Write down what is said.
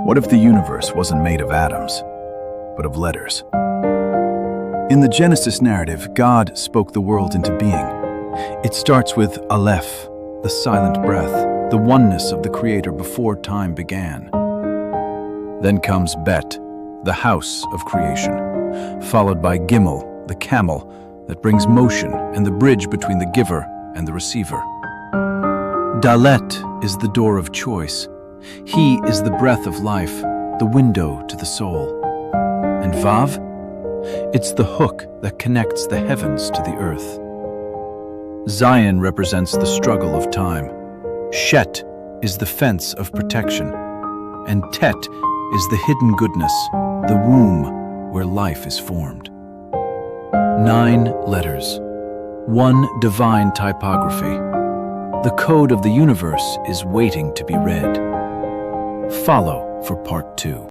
What if the universe wasn't made of atoms, but of letters? In the Genesis narrative, God spoke the world into being. It starts with Aleph, the silent breath, the oneness of the Creator before time began. Then comes Bet, the house of creation, followed by Gimel, the camel that brings motion and the bridge between the giver and the receiver. Dalet is the door of choice. He is the breath of life, the window to the soul. And Vav? It's the hook that connects the heavens to the earth. Zion represents the struggle of time. Shet is the fence of protection. And Tet is the hidden goodness, the womb where life is formed. 9 letters, one divine typography. The code of the universe is waiting to be read. Follow for part 2.